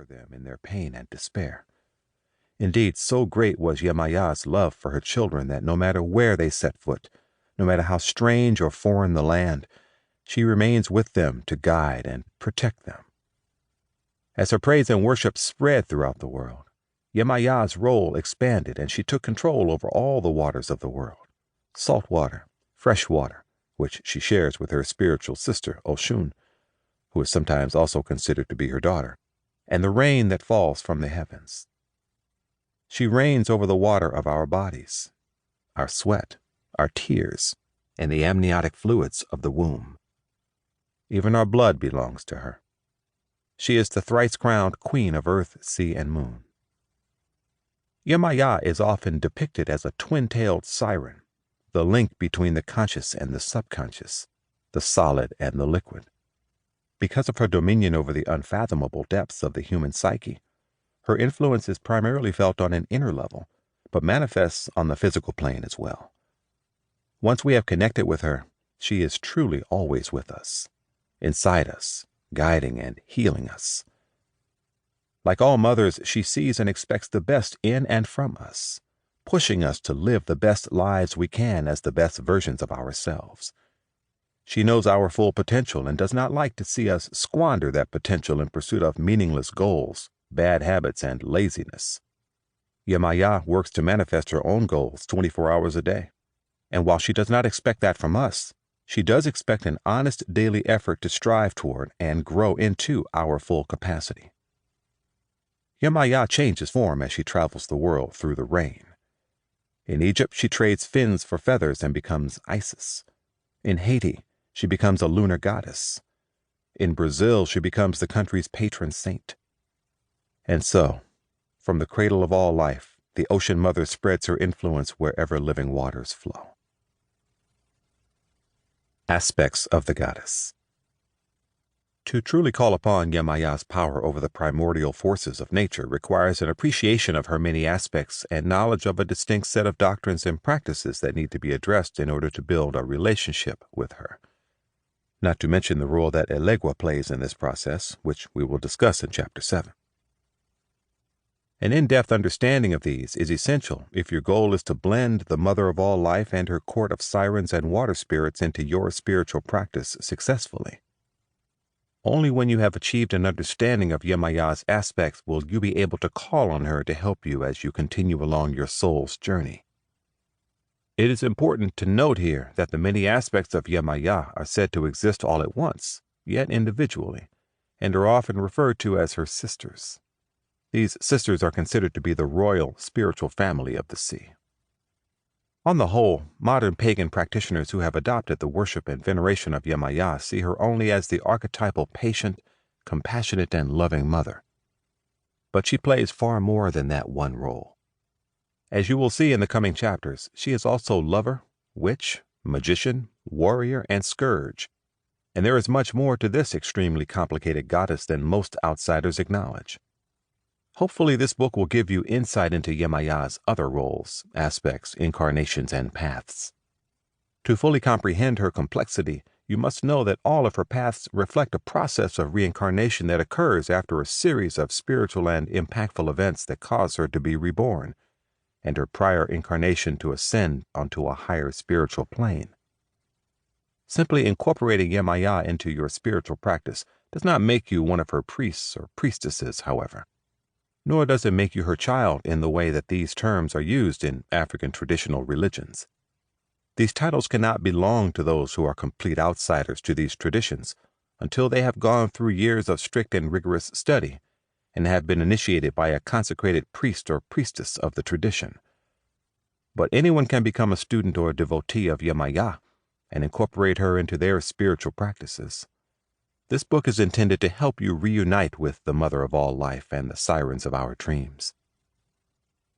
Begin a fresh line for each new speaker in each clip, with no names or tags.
succor them in their pain and despair. Indeed, so great was Yemaya's love for her children that no matter where they set foot, no matter how strange or foreign the land, she remains with them to guide and protect them. As her praise and worship spread throughout the world, Yemaya's role expanded and she took control over all the waters of the world: salt water, fresh water, which she shares with her spiritual sister, Oshun, who is sometimes also considered to be her daughter, and the rain that falls from the heavens. She reigns over the water of our bodies, our sweat, our tears, and the amniotic fluids of the womb. Even our blood belongs to her. She is the thrice-crowned queen of earth, sea, and moon. Yemaya is often depicted as a twin-tailed siren, the link between the conscious and the subconscious, the solid and the liquid. Because of her dominion over the unfathomable depths of the human psyche, her influence is primarily felt on an inner level, but manifests on the physical plane as well. Once we have connected with her, she is truly always with us, inside us, guiding and healing us. Like all mothers, she sees and expects the best in and from us, pushing us to live the best lives we can as the best versions of ourselves. She knows our full potential and does not like to see us squander that potential in pursuit of meaningless goals, bad habits, and laziness. Yemaya works to manifest her own goals 24 hours a day. And while she does not expect that from us, she does expect an honest daily effort to strive toward and grow into our full capacity. Yemaya changes form as she travels the world through the rain. In Egypt, she trades fins for feathers and becomes Isis. In Haiti, she becomes a lunar goddess. In Brazil, she becomes the country's patron saint. And so, from the cradle of all life, the ocean mother spreads her influence wherever living waters flow. Aspects of the goddess. To truly call upon Yemaya's power over the primordial forces of nature requires an appreciation of her many aspects and knowledge of a distinct set of doctrines and practices that need to be addressed in order to build a relationship with her. Not to mention the role that Elegua plays in this process, which we will discuss in Chapter 7. An in-depth understanding of these is essential if your goal is to blend the mother of all life and her court of sirens and water spirits into your spiritual practice successfully. Only when you have achieved an understanding of Yemaya's aspects will you be able to call on her to help you as you continue along your soul's journey. It is important to note here that the many aspects of Yemaya are said to exist all at once, yet individually, and are often referred to as her sisters. These sisters are considered to be the royal spiritual family of the sea. On the whole, modern pagan practitioners who have adopted the worship and veneration of Yemaya see her only as the archetypal patient, compassionate, and loving mother. But she plays far more than that one role. As you will see in the coming chapters, she is also lover, witch, magician, warrior, and scourge, and there is much more to this extremely complicated goddess than most outsiders acknowledge. Hopefully this book will give you insight into Yemaya's other roles, aspects, incarnations, and paths. To fully comprehend her complexity, you must know that all of her paths reflect a process of reincarnation that occurs after a series of spiritual and impactful events that cause her to be reborn, and her prior incarnation to ascend onto a higher spiritual plane. Simply incorporating Yemaya into your spiritual practice does not make you one of her priests or priestesses, however. Nor does it make you her child in the way that these terms are used in African traditional religions. These titles cannot belong to those who are complete outsiders to these traditions until they have gone through years of strict and rigorous study and have been initiated by a consecrated priest or priestess of the tradition. But anyone can become a student or a devotee of Yemaya and incorporate her into their spiritual practices. This book is intended to help you reunite with the mother of all life and the sirens of our dreams.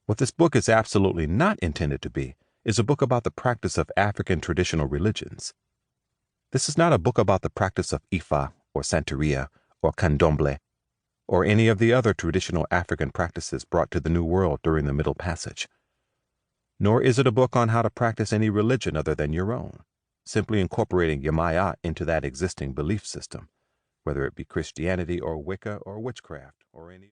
What this book is absolutely not intended to be is a book about the practice of African traditional religions. This is not a book about the practice of Ifa or Santeria or Candomblé or any of the other traditional African practices brought to the New World during the Middle Passage. Nor is it a book on how to practice any religion other than your own, simply incorporating Yemaya into that existing belief system, whether it be Christianity or Wicca or witchcraft or any